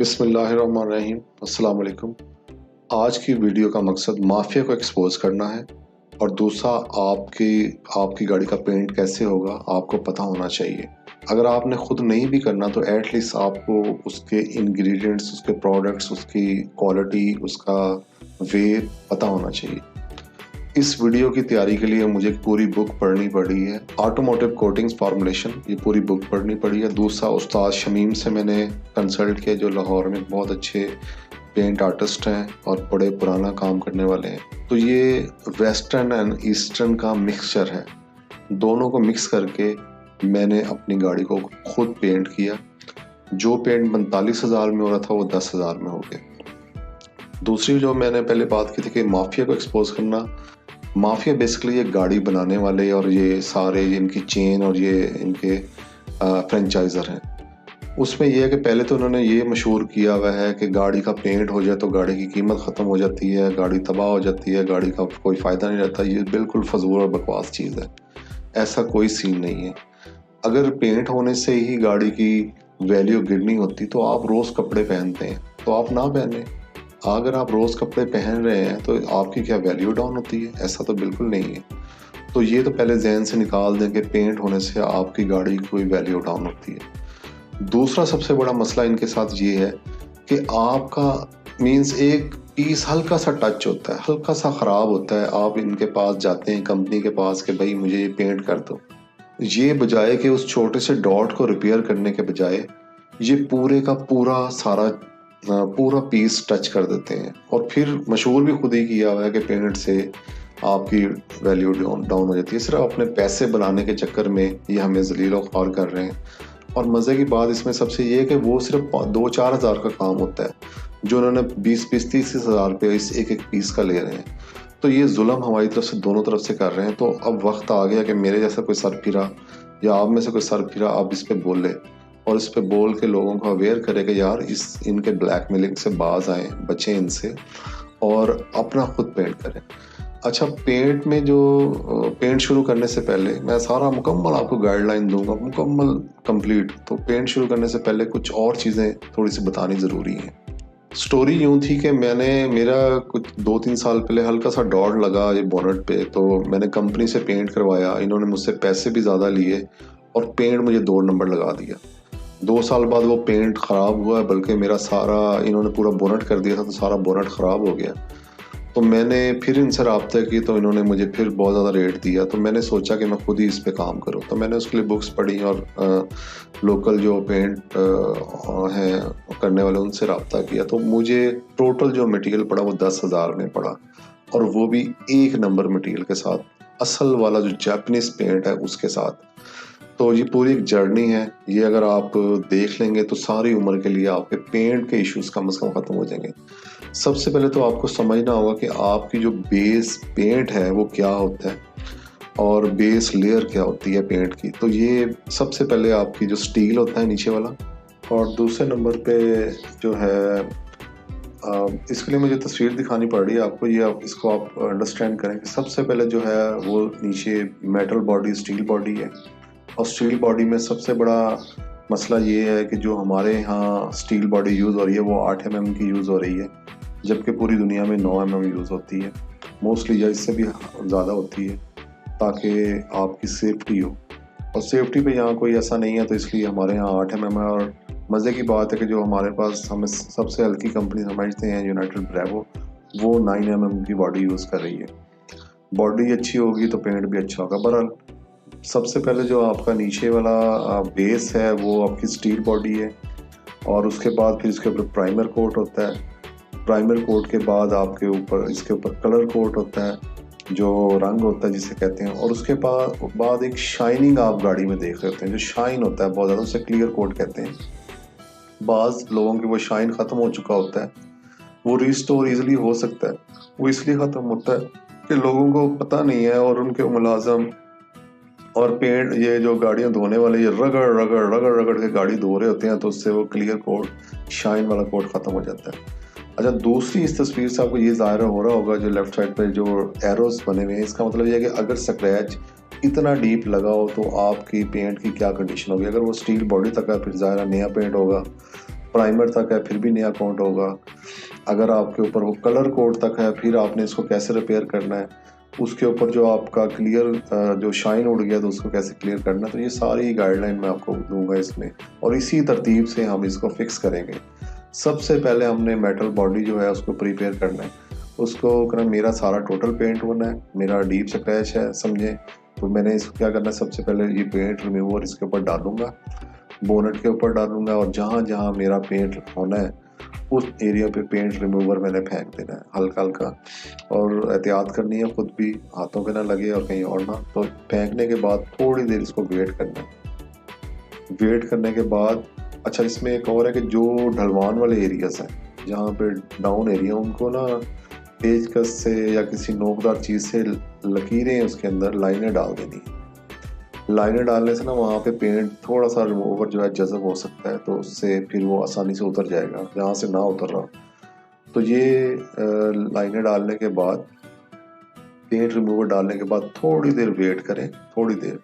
बिस्मिल्लाहिर्रहमानिर्रहीम। अस्सलाम वालेकुम। आज की वीडियो का मकसद माफिया को एक्सपोज करना है और दूसरा आपकी गाड़ी का पेंट कैसे होगा आपको पता होना चाहिए। अगर आपने खुद नहीं भी करना तो एटलीस्ट आपको उसके इंग्रेडिएंट्स, उसके प्रोडक्ट्स, उसकी क्वालिटी, उसका वे पता होना चाहिए। इस वीडियो की तैयारी के लिए मुझे पूरी बुक पढ़नी पड़ी है, ऑटोमोटिव कोटिंग्स फार्मूलेशन, ये पूरी बुक पढ़नी पड़ी है। दूसरा उस्ताद शमीम से मैंने कंसल्ट किया जो लाहौर में बहुत अच्छे पेंट आर्टिस्ट हैं और बड़े पुराना काम करने वाले हैं। तो ये वेस्टर्न एंड ईस्टर्न का मिक्सचर है, दोनों को मिक्स करके मैंने अपनी गाड़ी को खुद पेंट किया। जो पेंट 45,000 में हो रहा था वो 10,000 में हो गया। दूसरी जो मैंने पहले बात की थी कि माफिया को एक्सपोज करना, माफिया बेसिकली ये गाड़ी बनाने वाले और ये सारे इनकी चेन और ये इनके फ्रेंचाइजर हैं। उसमें यह है कि पहले तो उन्होंने ये मशहूर किया हुआ है कि गाड़ी का पेंट हो जाए तो गाड़ी की कीमत ख़त्म हो जाती है, गाड़ी तबाह हो जाती है, गाड़ी का कोई फ़ायदा नहीं रहता। ये बिल्कुल फजूल और बकवास चीज़ है, ऐसा कोई सीन नहीं है। अगर पेंट होने से ही गाड़ी की वैल्यू गिरनी होती तो आप रोज़ कपड़े पहनते हैं, तो आप ना पहने। अगर आप रोज़ कपड़े पहन रहे हैं तो आपकी क्या वैल्यू डाउन होती है? ऐसा तो बिल्कुल नहीं है। तो ये तो पहले जहन से निकाल दें कि पेंट होने से आपकी गाड़ी की कोई वैल्यू डाउन होती है। दूसरा सबसे बड़ा मसला इनके साथ ये है कि आपका मीन्स एक पीस हल्का सा टच होता है, हल्का सा ख़राब होता है, आप इनके पास जाते हैं कंपनी के पास कि भाई मुझे ये पेंट कर दो। ये बजाय कि उस छोटे से डॉट को रिपेयर करने के बजाय ये पूरे का पूरा सारा पूरा पीस टच कर देते हैं। और फिर मशहूर भी खुद ही किया हुआ है कि पेंट से आपकी वैल्यू डाउन हो जाती है। सिर्फ अपने पैसे बनाने के चक्कर में ये हमें जलील और ख्वार कर रहे हैं। और मज़े की बात इसमें सबसे ये है कि वो सिर्फ 2-4 हज़ार का काम होता है जो उन्होंने 20-30 हज़ार रुपये इस एक पीस का ले रहे हैं। तो ये जुल्म हमारी तरफ से दोनों तरफ से कर रहे हैं। तो अब वक्त आ गया कि मेरे जैसा कोई सरफिरा या आप में से कोई सरफिरा आप इस पर बोले और इस पे बोल के लोगों को अवेयर करे कि यार इनके ब्लैकमेलिंग से बाज आएँ, बचें इनसे और अपना खुद पेंट करें। अच्छा, पेंट में जो पेंट शुरू करने से पहले मैं सारा मुकम्मल आपको गाइडलाइन दूंगा, मुकम्मल कंप्लीट। तो पेंट शुरू करने से पहले कुछ और चीज़ें थोड़ी सी बतानी ज़रूरी हैं। स्टोरी यूँ थी कि मेरा कुछ 2-3 साल पहले हल्का सा डॉट लगा ये बोनट पे, तो मैंने कंपनी से पेंट करवाया। इन्होंने मुझसे पैसे भी ज़्यादा लिए और पेंट मुझे 2 नंबर लगा दिया। 2 साल बाद वो पेंट ख़राब हुआ, बल्कि मेरा सारा इन्होंने पूरा बोनट कर दिया था तो सारा बोनट ख़राब हो गया। तो मैंने फिर इनसे रब्ता की तो इन्होंने मुझे फिर बहुत ज़्यादा रेट दिया। तो मैंने सोचा कि मैं खुद ही इस पे काम करूं। तो मैंने उसके लिए बुक्स पढ़ी और लोकल जो पेंट हैं करने वाले उनसे रब्ता किया। तो मुझे टोटल जो मटेरियल पड़ा वो 10,000 में पड़ा, और वो भी 1 नंबर मटेरियल के साथ, असल वाला जो जापानीज पेंट है उसके साथ। तो ये पूरी एक जर्नी है, ये अगर आप देख लेंगे तो सारी उम्र के लिए आपके पेंट के इश्यूज कम से कम ख़त्म हो जाएंगे। सबसे पहले तो आपको समझना होगा कि आपकी जो बेस पेंट है वो क्या होता है और बेस लेयर क्या होती है पेंट की। तो ये सबसे पहले आपकी जो स्टील होता है नीचे वाला, और दूसरे नंबर पे जो है इसके लिए मुझे तस्वीर दिखानी पड़ रही है आपको, ये इसको आप अंडरस्टैंड करें कि सबसे पहले जो है वो नीचे मेटल बॉडी, स्टील बॉडी है। और स्टील बॉडी में सबसे बड़ा मसला ये है कि जो हमारे यहाँ स्टील बॉडी यूज़ हो रही है वो 8 mm की यूज़ हो रही है, जबकि पूरी दुनिया में 9 mm यूज़ होती है मोस्टली, या इससे भी ज़्यादा होती है, ताकि आपकी सेफ्टी हो। और सेफ्टी पे यहाँ कोई ऐसा नहीं है, तो इसलिए हमारे यहाँ 8 mm है। और मज़े की बात है कि जो हमारे पास हमें सबसे हल्की कंपनी समझते हैं यूनाइटेड ब्रेवो, वो 9 mm की बॉडी यूज़ कर रही है। बॉडी अच्छी होगी तो पेंट भी अच्छा होगा। बहरहाल सबसे पहले जो आपका नीचे वाला बेस है वो आपकी स्टील बॉडी है, और उसके बाद फिर इसके ऊपर प्राइमर कोट होता है। प्राइमर कोट के बाद आपके ऊपर इसके ऊपर कलर कोट होता है, जो रंग होता है जिसे कहते हैं। और उसके बाद एक शाइनिंग आप गाड़ी में देख सकते हैं, जो शाइन होता है बहुत ज़्यादा, उसे क्लियर कोट कहते हैं। बाज़ लोगों की वो शाइन ख़त्म हो चुका होता है, वो रिस्टोर ईजिली हो सकता है। वो इसलिए ख़त्म होता है कि लोगों को पता नहीं है और उनके मुलाजम और पेंट, ये जो गाड़ियां धोने वाले ये रगड़ के गाड़ी धो रहे होते हैं, तो उससे वो क्लियर कोट, शाइन वाला कोट ख़त्म हो जाता है। अच्छा, दूसरी इस तस्वीर से आपको ये ज़ाहिर हो रहा होगा जो लेफ्ट साइड पे जो एरोस बने हुए हैं, इसका मतलब ये है कि अगर स्क्रैच इतना डीप लगा हो तो आपकी पेंट की क्या कंडीशन होगी। अगर वो स्टील बॉडी तक है फिर ज़ाहिर नया पेंट होगा, प्राइमर तक है फिर भी नया कोट होगा। अगर आपके ऊपर वो कलर कोड तक है फिर आपने इसको कैसे रिपेयर करना है। उसके ऊपर जो आपका क्लियर जो शाइन उड़ गया तो उसको कैसे क्लियर करना है। तो ये सारी गाइडलाइन मैं आपको दूंगा इसमें, और इसी तरतीब से हम इसको फिक्स करेंगे। सबसे पहले हमने मेटल बॉडी जो है उसको प्रिपेयर करना है। उसको करना, मेरा सारा टोटल पेंट होना है, मेरा डीप स्क्रैच है समझे। तो मैंने इसको क्या करना है, सबसे पहले ये पेंट रिमूवर इसके ऊपर डालूंगा, बोनट के ऊपर डालूंगा, और जहाँ जहाँ मेरा पेंट होना है उस एरिया पे पेंट रिमूवर मैंने फेंक देना है हल्का हल्का। और एहतियात करनी है, खुद भी हाथों पे ना लगे और कहीं और ना। तो फेंकने के बाद थोड़ी देर इसको वेट करना है। वेट करने के बाद अच्छा, इसमें एक और है कि जो ढलवान वाले एरियाज हैं, जहाँ पे डाउन एरिया, उनको ना पेचकस से या किसी नोकदार चीज़ से लकीरें उसके अंदर लाइनें डाल देनी है। लाइनें डालने से ना वहाँ पे पेंट थोड़ा सा रिमूवर जो है जज़ब हो सकता है, तो उससे फिर वो आसानी से उतर जाएगा जहाँ से ना उतर रहा। तो ये लाइनें डालने के बाद, पेंट रिमूवर डालने के बाद थोड़ी देर वेट करें, थोड़ी देर,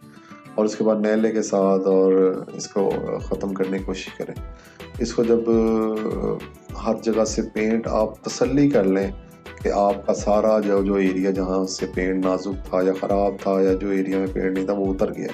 और उसके बाद नैले के साथ और इसको ख़त्म करने की कोशिश करें। इसको जब हर जगह से पेंट आप तसल्ली कर लें कि आपका सारा जो एरिया जहाँ से पेंट नाजुक था या ख़राब था या जो एरिया में पेंट नहीं था वो उतर गया।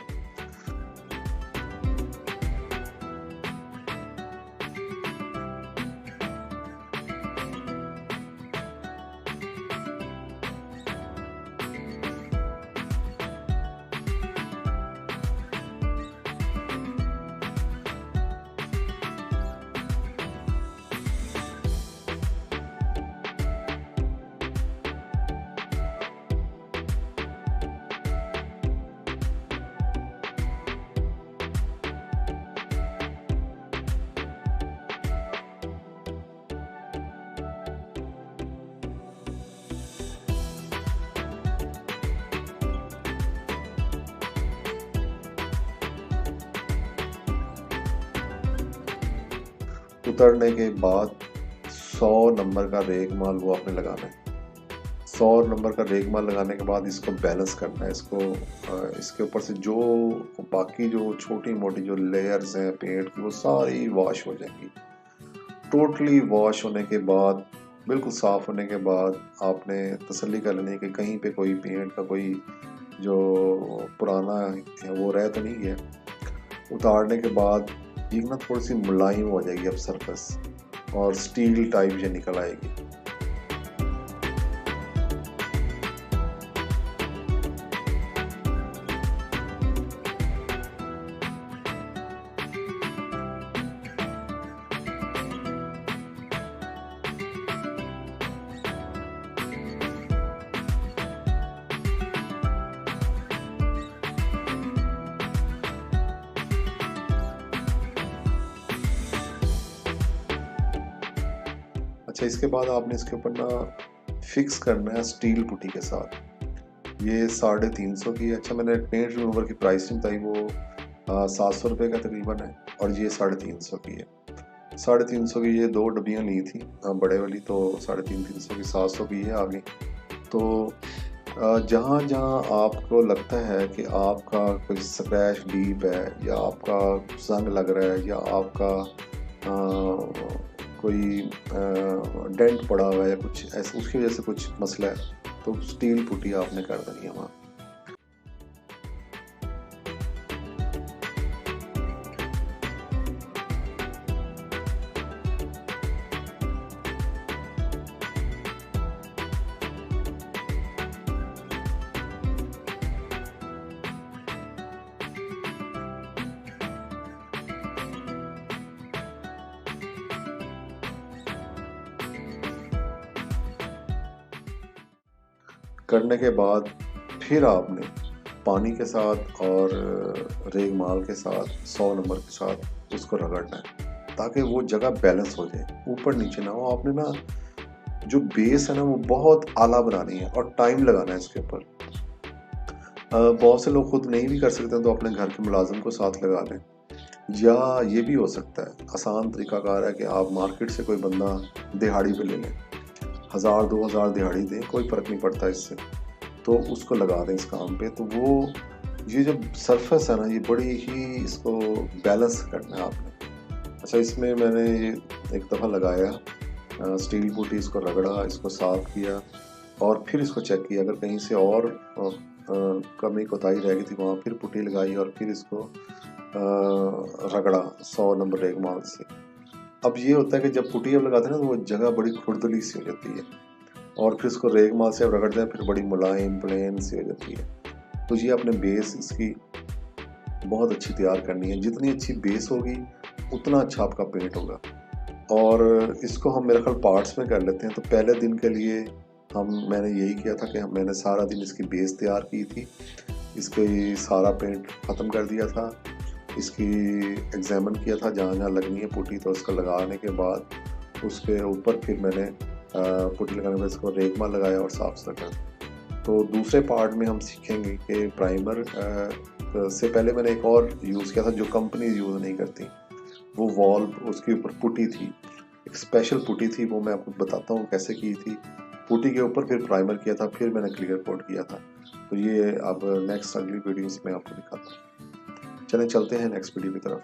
उतरने के बाद 100 नंबर का रेगमाल वो आपने लगाना है। 100 नंबर का रेगमाल लगाने के बाद इसको बैलेंस करना है। इसको इसके ऊपर से जो बाकी जो छोटी मोटी जो लेयर्स हैं पेंट की वो सारी वॉश हो जाएंगी। टोटली वॉश होने के बाद, बिल्कुल साफ़ होने के बाद आपने तसल्ली कर लेनी है कि कहीं पे कोई पेंट का कोई जो पुराना है वो रह तो नहीं गया। उतारने के बाद ये ना थोड़ी सी मुलायम हो जाएगी अब सरफेस, और स्टील टाइप ये निकल आएगी। अच्छा, इसके बाद आपने इसके ऊपर ना फिक्स करना है स्टील पुट्टी के साथ। ये 350 की है। अच्छा, मैंने पेंट रिमूवर की प्राइस नहीं बताई, वो 700 रुपये का तकरीबन है, और ये 350 की है। 350 की ये 2 डब्बियाँ ली थी बड़े वाली, तो 350 की 700 की है आगे। तो जहाँ जहाँ आपको लगता है कि आपका कोई स्क्रैच डीप है, या आपका जंग लग रहा है, या आपका कोई डेंट पड़ा हुआ है या कुछ ऐसा, उसकी वजह से कुछ मसला है, तो स्टील पुट्टी आपने कर देनी है वहाँ। करने के बाद फिर आपने पानी के साथ और रेगमाल के साथ 100 नंबर के साथ उसको रगड़ना है, ताकि वो जगह बैलेंस हो जाए, ऊपर नीचे ना हो। आपने ना जो बेस है ना वो बहुत आला बनानी है और टाइम लगाना है इसके ऊपर। बहुत से लोग खुद नहीं भी कर सकते तो अपने घर के मुलाजिम को साथ लगा लें, या ये भी हो सकता है आसान तरीकाकार है कि आप मार्केट से कोई बंदा दिहाड़ी पे ले लें, 1000-2000 दिहाड़ी दें, कोई फ़र्क नहीं पड़ता इससे, तो उसको लगा दें इस काम पे। तो वो ये जो सरफेस है ना, ये बड़ी ही इसको बैलेंस करना है आपने। अच्छा, इसमें मैंने ये एक दफ़ा लगाया, स्टील पुट्टी, इसको रगड़ा, इसको साफ़ किया और फिर इसको चेक किया, अगर कहीं से और कमी कोताही रह गई थी वहाँ फिर पुट्टी लगाई और फिर इसको रगड़ा 100 नंबर रेगमाल से। अब ये होता है कि जब पुट्टी अब लगाते हैं ना तो वो जगह बड़ी खुरदली सी हो जाती है और फिर इसको रेगमाल से अब रगड़ते हैं फिर बड़ी मुलायम प्लेन सी हो जाती है। तो ये अपने बेस इसकी बहुत अच्छी तैयार करनी है, जितनी अच्छी बेस होगी उतना अच्छा आपका पेंट होगा। और इसको हम मेरे ख्याल पार्ट्स में कर लेते हैं। तो पहले दिन के लिए मैंने यही किया था कि मैंने सारा दिन इसकी बेस तैयार की थी, इसके सारा पेंट ख़त्म कर दिया था, इसकी एग्जामिन किया था जहाँ जहाँ लगनी है पुट्टी, तो उसको लगाने के बाद उसके ऊपर फिर मैंने पुट्टी लगाने के बाद इसको रेगमाल लगाया और साफ सुथरा कर। तो दूसरे पार्ट में हम सीखेंगे कि प्राइमर से पहले मैंने एक और यूज़ किया था जो कंपनी यूज़ नहीं करती, वो वॉल उसके ऊपर पुट्टी थी, एक स्पेशल पुट्टी थी, वो मैं आपको बताता हूँ कैसे की थी। पुट्टी के ऊपर फिर प्राइमर किया था, फिर मैंने क्लियर कोट किया था। तो ये अब नेक्स्ट अगली वीडियोस में आपको दिखाता हूँ। चलें चलते हैं नेक्स्ट वीडियो की तरफ।